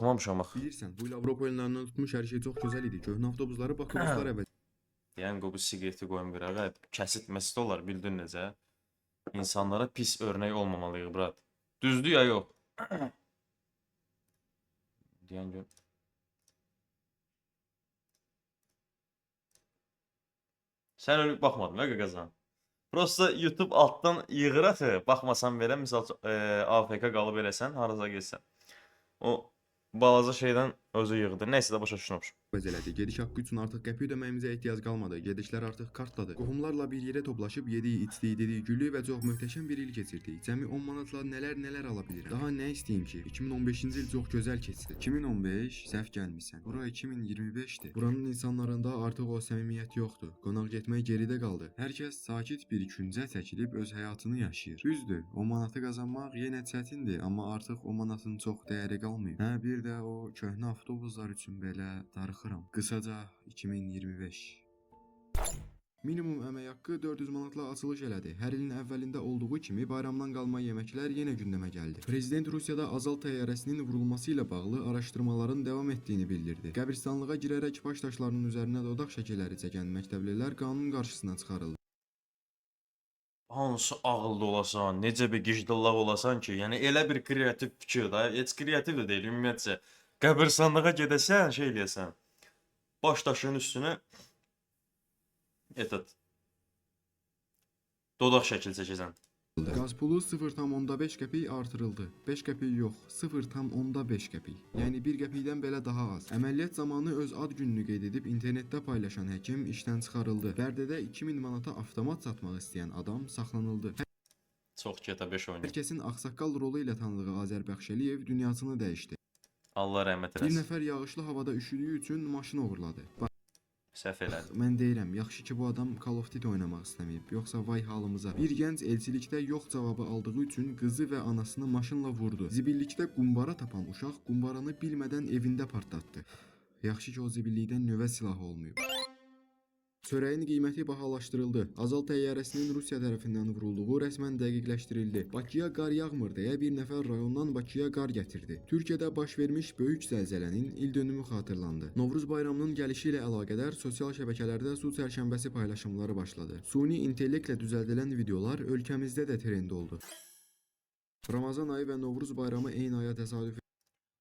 Oxumamışam axı. Bilirsən, bu il Avropa oyunlarından tutmuş hər şey çox gözəl idi. Köhnə avtobusları bakobuslar əvəz Yəni bu siqareti qoyun bir ağa. Kəsit məsit olar, bildin necə? İnsanlara pis örnək olmamalıyıq, brat. Düzdür ya yox? Deyən gör. Sən ölüb baxmadın ha qaqazan. Prosta YouTube altdan yığır axı. Baxmasan belə, misal AFK qalıb eləsən, harasa getsən. O balaca şeydən özü yığdı. Nəysə də başa düşmüşəm. elədi. Gediş haqqı üçün artıq qəpik ödəməyimizə ehtiyac qalmadı. Gedişlər artıq kartladı. Qohumlarla bir yerə toplaşıb yedik, içdik, dedik, güllük və çox möhtəşəm bir il keçirdik. Cəmi 10 manatla nələr ala bilirəm. Daha nə istəyim ki? 2015-ci il çox gözəl keçdi. 2015, səhv gəlmisən. Bura 2025-dir. Buranın insanlarında artıq o səmimiyyət yoxdur. Qonaq getmək geridə qaldı. Hər kəs sakit bir küncə çəkilib öz həyatını yaşayır. Düzdür, o manatı qazanmaq yenə çətindir, amma artıq o manatın çox dəyəri qalmayıb. Hə, bir də o köhnə avtobuslar üçün belə darıxıram. Qısaca 2025. Minimum əmək haqqı 400 manatla açılış elədi. Hər ilin əvvəlində olduğu kimi bayramdan qalma yeməklər yenə gündəmə gəldi. Prezident Rusiyada Azal təyyarəsinin vurulması ilə bağlı araşdırmaların davam etdiyini bildirdi. Qəbristanlığa girərək baş daşlarının üzərinə dodaq şəkilləri çəkən məktəblilər qanun qarşısına çıxarıldı. Hansı ağıllı olasan, necə bir gicdillaq olasan ki, yəni elə bir kreativ fikir da, heç kreativ də deyil ümumiyyətcə. Qəbirstanlığa gedəsən, şey eləyəsən. Baş daşının üstünə dodaq şəkil çəkəcəksən. Qaz pulu 0,5 qəpik artırıldı. 5 qəpik yox, 0,5 qəpik. Yəni 1 qəpikdən belə daha az. Əməliyyat zamanı öz ad gününü qeyd edib internetdə paylaşan həkim işdən çıxarıldı. Bərdədə 2000 manata avtomat satmaq istəyən adam saxlanıldı. Çox GTA 5 oynayır. Hər kəsin ağsaqqal rolu ilə tanıdığı Azər Bəxşəliyev dünyasını dəyişdi. Allah rəhmət Bir eləsin. nəfər yağışlı havada üşüdüyü üçün maşın oğurladı. Səhv elədi. Mən deyirəm, yaxşı ki bu adam Call of Duty oynamaq istəməyib, yoxsa vay halımıza. Bir gənc elçilikdə yox cavabı aldığı üçün qızı və anasını maşınla vurdu. Zibillikdə qumbara tapan uşaq qumbaranı bilmədən evində partlatdı. Yaxşı ki o zibillikdən nüvə silahı olmayıb. Çörəyin qiyməti bahalaşdırıldı. Azal təyyarəsinin Rusiya tərəfindən vurulduğu rəsmən dəqiqləşdirildi. Bakıya qar yağmır deyə bir nəfər rayondan Bakıya qar gətirdi. Türkiyədə baş vermiş böyük zəlzələnin ildönümü xatırlandı. Novruz bayramının gəlişi ilə əlaqədar sosial şəbəkələrdə su çərşənbəsi paylaşımları başladı. Suni intellektlə düzəldilən videolar ölkəmizdə də trend oldu. Ramazan ayı və Novruz bayramı eyni aya təsadüf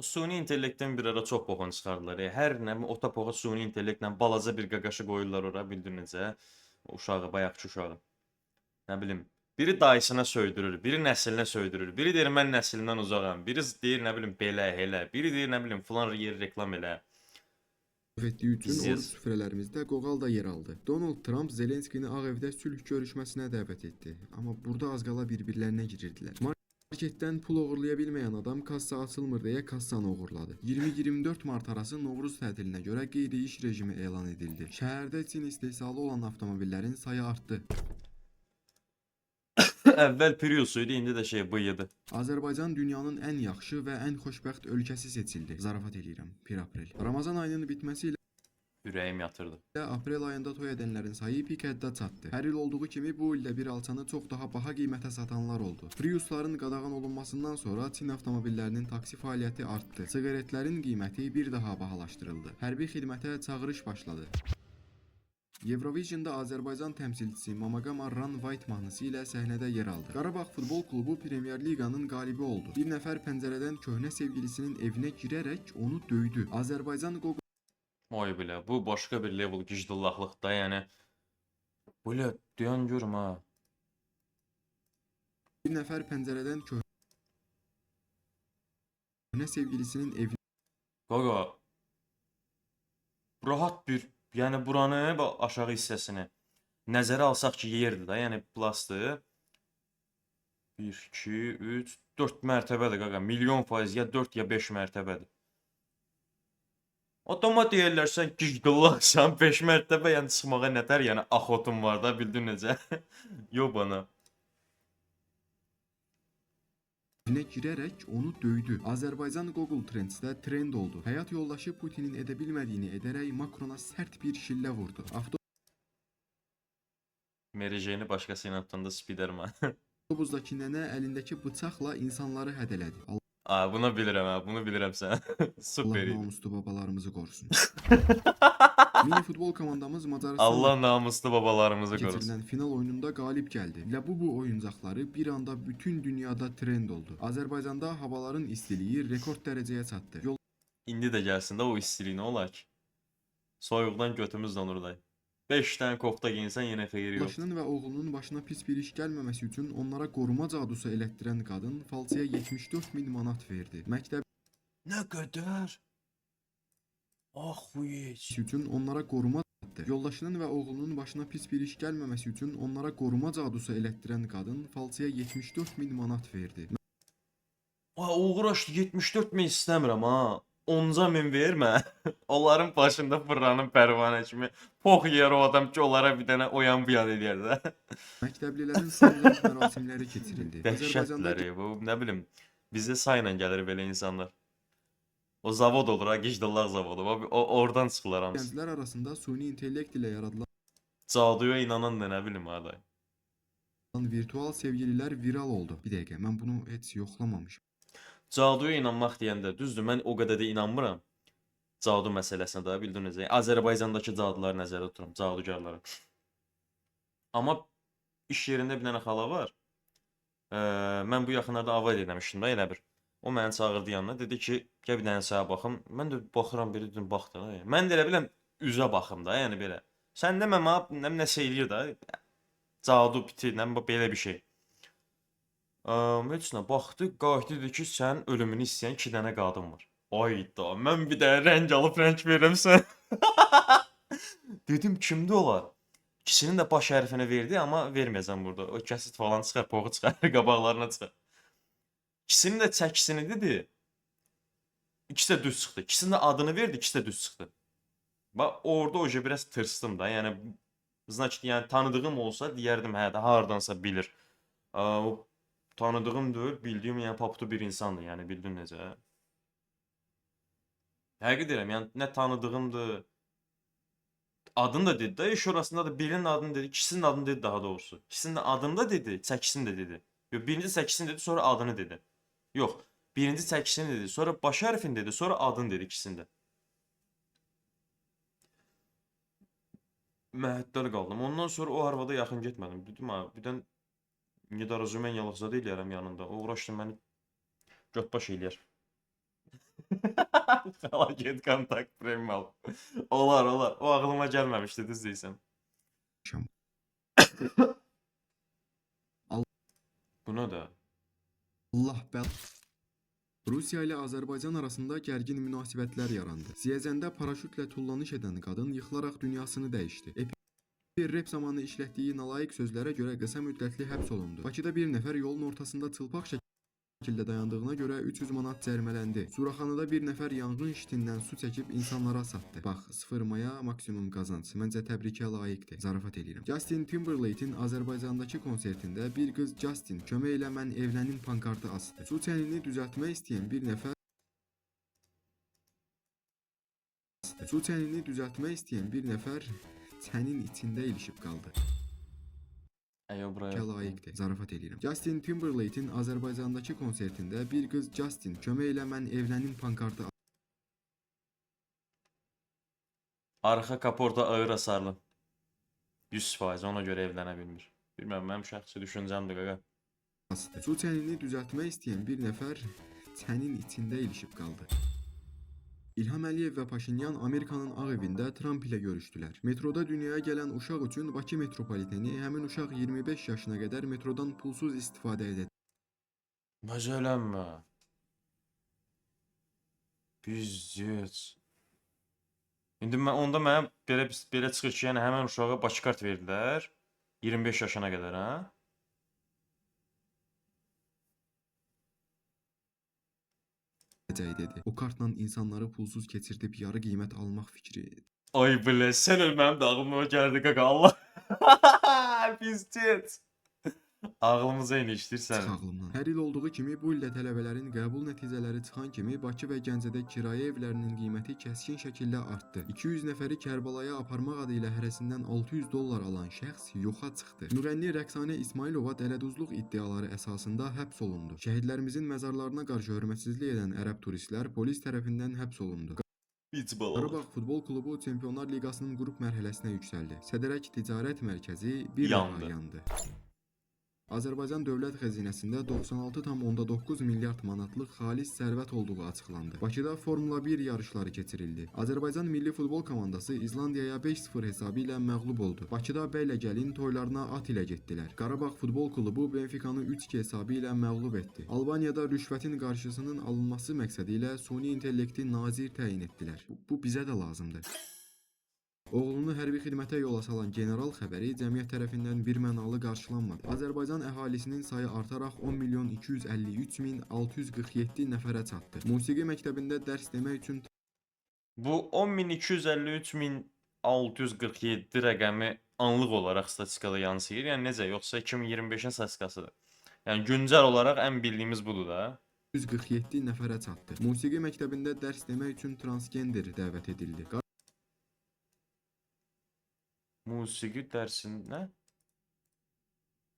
Suni intellektdən bir ara çox boxun çıxardılar. Hər nə otapoğa suni intellektlə balaca bir qaqaşı qoyurlar ora, bildin necə? Uşağı, bayaqçı uşağı. Nə bilim, biri dayısına söydürür, biri nəslinə söydürür, biri deyir mən nəslindən uzağam, biri deyir nə bilim belə, elə, biri deyir nə bilim filan yeri reklam elə. etdiyi üçün oruç süfrələrimizdə qoğal da yer aldı. Donald Trump Zelenskini Ağ Evdə sülh görüşməsinə dəvət etdi. Amma burada az qala bir-birlərinə girirdilər. Marketdən pul oğurlaya bilməyən adam kassa açılmır deyə kassanı oğurladı. 20-24 mart arası Novruz tətilinə görə qeyri-iş rejimi elan edildi. Şəhərdə Çin istehsalı olan avtomobillərin sayı artdı. Əvvəl Prius idi, indi də bıyıdı. Azərbaycan dünyanın ən yaxşı və ən xoşbəxt ölkəsi seçildi. Zarafat eləyirəm, Pir Aprel. Ramazan ayının bitməsi ilə Ürəyim yatırdı. aprel ayında toy edənlərin sayı pik həddə çatdı. Hər il olduğu kimi bu ildə bir alçanı çox daha baha qiymətə satanlar oldu. Priusların qadağan olunmasından sonra Çin avtomobillərinin taksi fəaliyyəti artdı. Siqaretlərin qiyməti bir daha bahalaşdırıldı. Hərbi xidmətə çağırış başladı. Eurovision'da Azərbaycan təmsilçisi Mamaqama Run White mahnısı ilə səhnədə yer aldı. Qarabağ Futbol Klubu Premyer Liqanın qalibi oldu. Bir nəfər pəncərədən köhnə sevgilisinin evinə girərək onu döydü. Azərbaycan Oy bilə, bu başqa bir level gicdillaqlıqda, yəni. Belə, deyən görüm ha. Bir nəfər pəncərədən köhnə sevgilisinin evinə Qaqa, rahat bir, yəni buranı və aşağı hissəsini nəzərə alsaq ki, yerdir da, yəni plastı. 1, 2, 3, 4 mərtəbədir qaqa, milyon faiz ya 4 ya 5 mərtəbədir. Adama deyirlərsən gicdillaqsan 5 mərtəbə, yəni çıxmağa nətər, yəni axotun var da, bildin necə? Yobana. evinə girərək onu döydü. Azərbaycan Google Trends'də trend oldu. Həyat yoldaşı Putinin edə bilmədiyini edərək Macrona sərt bir şillə vurdu. Mary Jane-i başqası ilə tutanda Spiderman. Avtobusdakı nənə əlindəki bıçaqla insanları hədələdi. Aa, bunu bilirəm ha, bunu bilirəm sən. Allah Super idi. namuslu babalarımızı qorusun. Mini futbol komandamız Macarıstanla Allah namuslu babalarımızı korusun. keçirilən final oyununda qalib gəldi. Labubu oyuncaqları bir anda bütün dünyada trend oldu. Azərbaycanda havaların istiliyi rekord dərəcəyə çatdı. İndi də gəlsin də o istilik nə olar ki? Soyuqdan götümüz donur day. 5 dənə kofta giyinsən yenə xeyri yox. Yoldaşının və oğlunun başına pis bir iş gəlməməsi üçün onlara qoruma cadusu elətdirən qadın falçıya 74.000 manat verdi. Məktəb Nə qədər? Ah uyiç. üçün onlara qoruma Yoldaşının və oğlunun başına pis bir iş gəlməməsi üçün onlara qoruma cadusu elətdirən qadın falçıya 74.000 manat verdi. Ay uğraşdı 74 min istəmirəm ha. 10 min vermə. Onların başında fırlanın pərvanə kimi pox yer o adam ki, onlara bir dənə oyan bu yan eləyər də. Məktəblilərin sərbəst mərasimləri keçirildi. Dəhşətlər bu, nə bilim. Bizdə sayla gəlir belə insanlar. O zavod olur ha, Gicdallaq zavodu. O oradan çıxırlar hamısı. gənclər arasında süni intellekt ilə yaradılan Caduya inanan da nə bilim ha day. virtual sevgililər viral oldu. Bir dəqiqə, mən bunu heç yoxlamamışam. Caduya inanmaq deyəndə düzdür, mən o qədər də inanmıram. Cadu məsələsinə də bildiniz. Azərbaycandakı caduları nəzərdə tuturam, cadugarları. Amma iş yerində bir dənə xala var. Mən bu yaxınlarda avad eləmişdim də elə bir. O məni çağırdı yanına, dedi ki, gəl bir dənə sənə baxım. Mən də baxıram, belə dedim, bax da. Mən də elə biləm üzə baxım da, yəni belə. Sən demə mənə nəsə eləyir də. Cadu piti, belə bir şey. Heç nə baxdı, qayıtdı dedi ki, sən ölümünü istəyən 2 dənə qadın var. Ayda, mən bir də rəng alıb rəng verirəm sən. Dedim, kimdir onlar? İkisinin də baş hərfini verdi, amma verməyəcəm burada. O kəsit falan çıxar, poğu çıxar, qabaqlarına çıxar. İkisinin də çəkisini dedi. İkisi də düz çıxdı. İkisinin də adını verdi, ikisi də düz çıxdı. Bax, orada oca biraz tırstım da. Yəni, yəni tanıdığım olsa deyərdim, hə də hardansa bilir. O tanıdığım deyil, bildiyim, yəni paptu bir insandır, yəni bildin necə. Həqiqət deyirəm, yəni nə tanıdığımdır. Adını da dedi də, iş orasında da birinin adını dedi, ikisinin adını dedi daha doğrusu. İkisinin də adını da dedi, çəkisini də dedi. Yox, birinci çəkisini dedi, sonra adını dedi. Yox, birinci çəkisini dedi, sonra baş hərfini dedi, sonra adını dedi ikisində. Məhəttəl qaldım. Ondan sonra o arvada yaxın getmədim. Dedim, ha, birdən Nidarozumen yalıqzada eləyərəm yanında. O uğraşdı məni götbaş eləyər. Xala get kontakt premium al. Olar, olar. O ağlıma gəlməmişdi, düz deyirsən. Buna da. Allah bəl. Rusiya ilə Azərbaycan arasında gərgin münasibətlər yarandı. Ziyəzəndə paraşütlə tullanış edən qadın yıxılaraq dünyasını dəyişdi. Bir rep zamanı işlətdiyi nalayiq sözlərə görə qısa müddətli həbs olundu. Bakıda bir nəfər yolun ortasında çılpaq şəkildə dayandığına görə 300 manat cərimələndi. Suraxanada bir nəfər yanğın şitindən su çəkib insanlara satdı. Bax, 0 maya maksimum qazanc. Məncə təbrikə layiqdir. Zarafat eləyirəm. Justin Timberlake'in Azərbaycandakı konsertində bir qız Justin, kömək elə mən evlənim pankartı asdı. Su çənini düzəltmək istəyən bir nəfər çənin içində ilişib qaldı. Əyo buraya. Layiqdir. Zarafat eləyirəm. Justin Timberlake'in Azərbaycandakı konsertində bir qız Justin, kömək elə mən evlənim pankartı Arxa kaporta ağır hasarlı. 100% ona görə evlənə bilmir. Bilməm, mənim şəxsi düşüncəmdir qaqa. asdı. Su çənini düzəltmək istəyən bir nəfər çənin içində ilişib qaldı. İlham Əliyev və Paşinyan Amerikanın Ağ Evində Trump ilə görüşdülər. Metroda dünyaya gələn uşaq üçün Bakı metropoliteni həmin uşaq 25 yaşına qədər metrodan pulsuz istifadə edəcək. Məzələnmə. Bizzət. İndi onda mənə belə çıxır ki, yəni həmən uşağa Bakı kart verdilər. 25 yaşına qədər, hə? Dedi. O kartla insanları pulsuz keçirdib yarı qiymət almaq fikri. Ay bilə, sən öl mənim də ağlıma gəldi qaqa, Allah. Bizzət. Ağlımıza in Çıx işləyirsən. ağlımdan. Hər il olduğu kimi bu il də tələbələrin qəbul nəticələri çıxan kimi Bakı və Gəncədə kirayə evlərinin qiyməti kəskin şəkildə artdı. 200 nəfəri Kərbalaya aparmaq adı ilə hərəsindən $600 alan şəxs yoxa çıxdı. Nurənni Rəqsanə İsmailova dələduzluq iddiaları əsasında həbs olundu. Şəhidlərimizin məzarlarına qarşı hörmətsizlik edən ərəb turistlər polis tərəfindən həbs olundu. Beach ball. Qarabağ Futbol Klubu Çempionlar Liqasının qrup mərhələsinə yüksəldi. Sədərək Ticarət Mərkəzi bir Yandı. daha yandı. Azərbaycan Dövlət Xəzinəsində 96,9 milyard manatlıq xalis sərvət olduğu açıqlandı. Bakıda Formula 1 yarışları keçirildi. Azərbaycan milli futbol komandası İzlandiyaya 5-0 hesabı ilə məğlub oldu. Bakıda bəylə gəlin toylarına at ilə getdilər. Qarabağ Futbol Klubu Benficanı 3-2 hesabı ilə məğlub etdi. Albaniyada rüşvətin qarşısının alınması məqsədi ilə süni intellekti nazir təyin etdilər. Bu bizə də lazımdır. Oğlunu hərbi xidmətə yola salan general xəbəri cəmiyyət tərəfindən birmənalı qarşılanmadı. Azərbaycan əhalisinin sayı artaraq 10.253.647 nəfərə çatdı. Musiqi məktəbində dərs demək üçün Bu 10.253.647 rəqəmi anlıq olaraq statistikada yansıyır. Yəni necə? Yoxsa 2025-in statistikasıdır. Yəni güncəl olaraq ən bildiyimiz budur da. 147 nəfərə çatdı. Musiqi məktəbində dərs demək üçün transgender dəvət edildi. Musiqi dərsində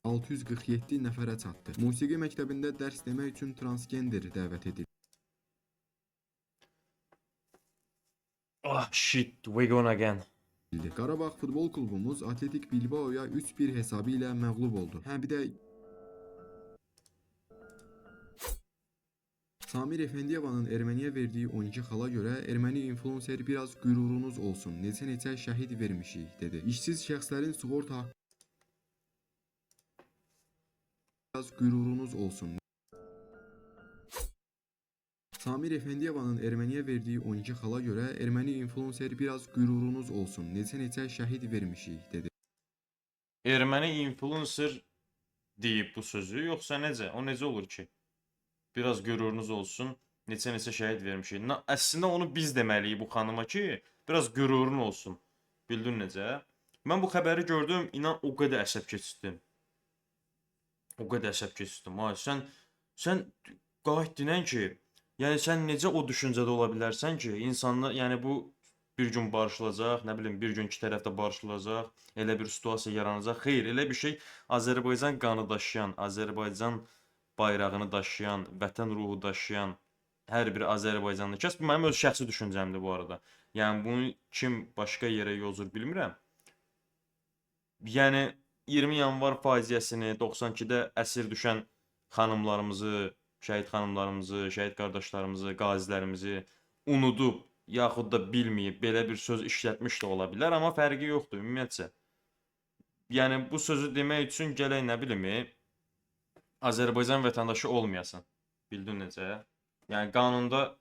647 nəfərə çatdı. Musiqi məktəbində dərs demək üçün transgender dəvət edildi. ah shit, we gone again. Qarabağ Futbol Klubumuz Atletik Bilbao'ya 3-1 hesabı ilə məğlub oldu. Hə bir də Samir Efendiyevanın Erməniyə verdiyi 12 xala görə erməni influencer biraz qürurunuz olsun, neçə şəhid vermişik, dedi. İşsiz şəxslərin sığorta haqqı biraz qürurunuz olsun. Samir Efendiyevanın Erməniyə verdiyi 12 xala görə erməni influencer biraz qürurunuz olsun, neçə şəhid vermişik, dedi. Erməni influencer deyib bu sözü, yoxsa necə? O necə olur ki? Biraz qürurunuz olsun, neçə şəhid vermişik. Əslində onu biz deməliyik bu xanıma ki, biraz qürurun olsun. Bildin necə? Mən bu xəbəri gördüm, inan o qədər əsəb keçirdim. O qədər əsəb keçirdim. Ay, sən qayıt dinən ki, yəni sən necə o düşüncədə ola bilərsən ki, insanlar, yəni bu bir gün barışılacaq, nə bilim, bir gün iki tərəf də barışılacaq, elə bir situasiya yaranacaq. Xeyr, elə bir şey Azərbaycan qanı daşıyan, Azərbaycan bayrağını daşıyan, vətən ruhu daşıyan hər bir Azərbaycanlı kəs, bu mənim öz şəxsi düşüncəmdir bu arada. Yəni bunu kim başqa yerə yozur bilmirəm. Yəni 20 yanvar faciəsini, 92-də əsir düşən xanımlarımızı, şəhid xanımlarımızı, şəhid qardaşlarımızı, qazilərimizi unudub, yaxud da bilməyib belə bir söz işlətmiş də ola bilər, amma fərqi yoxdur ümumiyyətcə. Yəni bu sözü demək üçün gələk nə bilim, Azərbaycan vətəndaşı olmayasan. Bildin necə? Yəni qanunda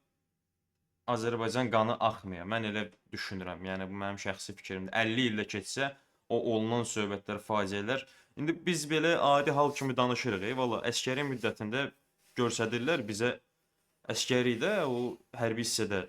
Azərbaycan qanı axmaya. Mən elə düşünürəm. Yəni bu mənim şəxsi fikrimdir. 50 ildə keçsə o olunan söhbətlər, faciələr. İndi biz belə adi hal kimi danışırıq. Valla əskəri müddətində göstərirlər bizə əskəridə o hərbi hissədə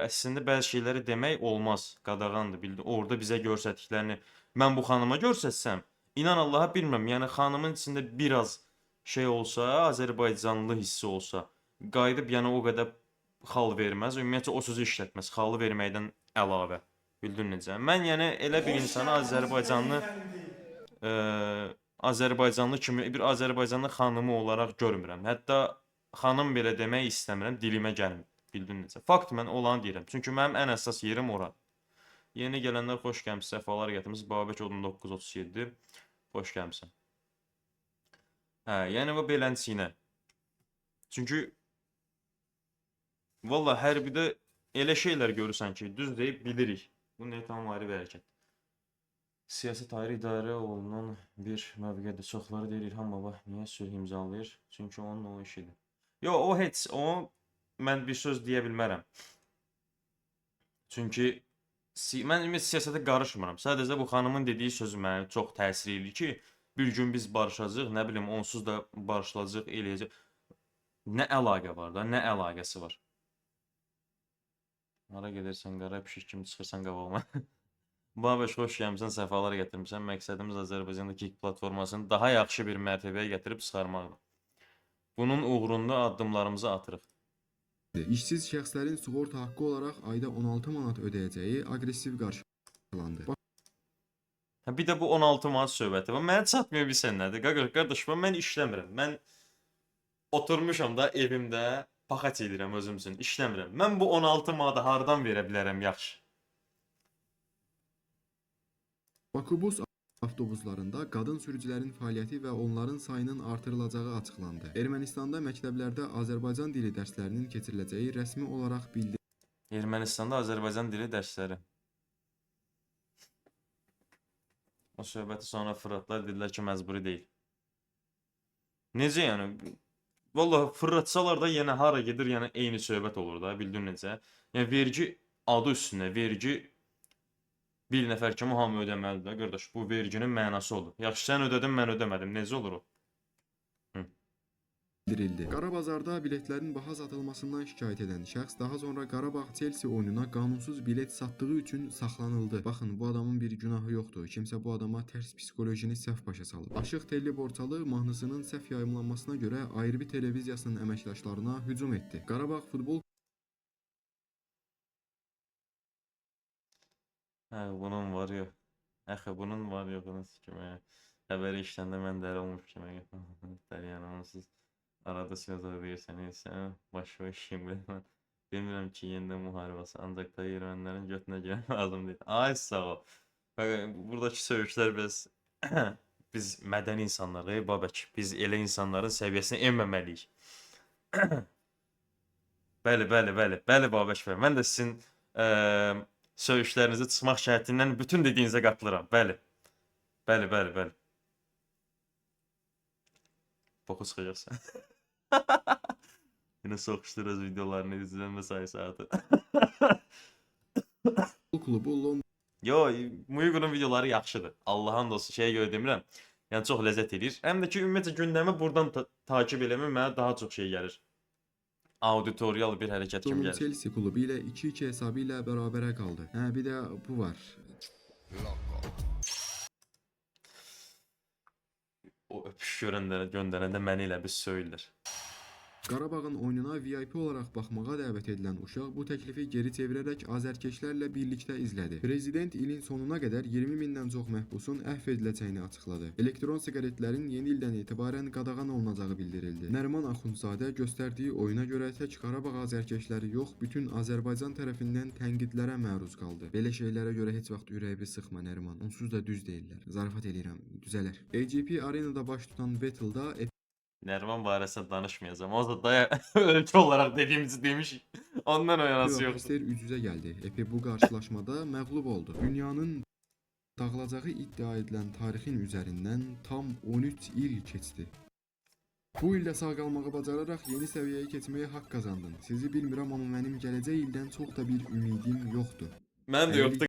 əslində bəzi şeyləri demək olmaz. Qadağandır. Bildin. Orada bizə göstərdiklərini mən bu xanıma göstərsəm, İnan Allaha bilmirəm, yəni xanımın içində biraz şey olsa, Azərbaycanlı hissi olsa, qayıdıb yəni o qədər xal verməz, ümumiyyətcə o sözü işlətməz, xalı verməkdən əlavə. Bildin necə? Mən yəni elə bir insanı Azərbaycanlı kimi bir Azərbaycanlı xanımı olaraq görmürəm. Hətta xanım belə demək istəmirəm, dilimə gəlmir. Bildin necə? Fakt mən olanı deyirəm. Çünki mənim ən əsas yerim ora. Yeni gələnlər xoş gəlmisiniz, səfalar gətirmisiniz. Babək 1937. Xoş gəlmisən. Hə, yəni bu beləncəsinə. Çünki valla hərbidə elə şeylər görürsən ki, düz deyib bilirik. Bu nə tam ayrı bir hərəkət. Siyasət ayrı idarə olunan bir mövqedir. Çoxları deyir İlham baba niyə sülh imzalayır? Çünki onun o işidir. Yo, o heç, o mən bir söz deyə bilmərəm. Çünki mən siyasətə qarışmıram. Sadəcə bu xanımın dediyi sözü mənə çox təsir edir ki, bir gün biz barışacağıq, nə bilim, onsuz da barışılacaq, eləyəcək. Nə əlaqə var da, nə əlaqəsi var? Hara gedirsən, qara pişik kimi çıxırsan qabağıma. Babeş, xoş gəlmisən, səfalar gətirmisən. Məqsədimiz Azərbaycanda kick platformasını daha yaxşı bir mərtəbəyə gətirib çıxarmaqdır. Bunun uğrunda addımlarımızı atırıq. İşsiz şəxslərin sığorta haqqı olaraq ayda 16 manat ödəyəcəyi aqressiv qarşılandı. Hə, bir də bu 16 manat söhbəti var. Mənə çatmıyor bilsən nədir? Qardaş, mən işləmirəm. Mən oturmuşam da evimdə, paxaç edirəm özüm üçün, işləmirəm. Mən bu 16 manatı hardan verə bilərəm yaxşı? Bakubus avtobuslarında qadın sürücülərin fəaliyyəti və onların sayının artırılacağı açıqlandı. Ermənistanda məktəblərdə Azərbaycan dili dərslərinin keçiriləcəyi rəsmi olaraq bildirildi. Ermənistanda Azərbaycan dili dərsləri. O söhbəti sonra fırlatlar, dedilər ki, məcburi deyil. Necə yəni? Vallahi fırlatsalar da yenə hara gedir, yəni eyni söhbət olur da, bildin necə? Yəni vergi adı üstünə, vergi bir nəfər kimi hamı ödəməlidir də, qardaş. Bu verginin mənası odur. Yaxşı, sən ödədin, mən ödəmədim. Necə olur o? Qarabazarda biletlərin baha satılmasından şikayət edən şəxs daha sonra Qarabağ-Chelsea oyununa qanunsuz bilet satdığı üçün saxlanıldı. Baxın, bu adamın bir günahı yoxdur. Kimsə bu adama tərs psixolojini səhv başa salıb. Aşıq Telli Borçalı mahnısının səhv yayımlanmasına görə ARB televiziyasının əməkdaşlarına hücum etdi. Qarabağ futbol Hə, bunun var yox. Əxi, bunun var yoxunu sikimə. Xəbəri işləndə mən dəli olmuş kimi. Dəliyən onsuz. Arada söz deyirsən, sən baş-baş kimi. Bilmirəm ki, yenidən müharibəsi, ancaq da ermənilərin götünə girən lazım deyil. Ay, sağ ol. Buradakı söyüşlər biz biz mədəni insanlarıq, Babək. Biz elə insanların səviyyəsinə enməməliyik. Bəli, bəli, bəli. Bəli, Babək bəy. Mən də sizin söyüşlərinizi çıxmaq şərtindən bütün dediyinizə qatılıram. Bəli. Bəli, bəli, bəli. Boku çıxacaqsan. Yine soğuşturuz videolarını, izlenme sayısı artı. klubu London Yo, Muyuqunun videoları yaxşıdır. Allah'ın dostu şeyə görə demirəm. Yəni çox ləzzət edir. Həm də ki, ümumiyyətlə gündəmi buradan takip eləmək mənə daha çox şey gəlir. Auditorial bir hərəkət kimi gəlir. Chelsea klubu ilə 2-2 hesabı ilə bərabərə qaldı. Hə, bir də bu var. O öpüş göndərəndə məni elə bir söyürlər. Qarabağın oyununa VIP olaraq baxmağa dəvət edilən uşaq bu təklifi geri çevirərək azərkeşlərlə birlikdə izlədi. Prezident ilin sonuna qədər 20 mindən çox məhbusun əhv ediləcəyini açıqladı. Elektron siqaretlərin yeni ildən etibarən qadağan olunacağı bildirildi. Nəriman Axundzadə göstərdiyi oyuna görə tək Qarabağ azərkeşləri yox, bütün Azərbaycan tərəfindən tənqidlərə məruz qaldı. Belə şeylərə görə heç vaxt ürəyini sıxma Nəriman. Onsuz da düz deyirlər. Zarafat eləyirəm, düzələr. AGP Arenada baş tutan Battle-da Nəriman barəsində danışmayacağım. O da ölkə olaraq dediyimizi demiş. Ondan o yanası yox. Yox, üz-üzə gəldi. Epe bu qarşılaşmada məğlub oldu. Dünyanın dağılacağı iddia edilən tarixin üzərindən tam 13 il keçdi. Bu ildə sağ qalmağı bacararaq yeni səviyyəyə keçməyə haqq qazandın. Sizi bilmirəm, amma mənim gələcək ildən çox da bir ümidim yoxdur. Mən də yoxdur.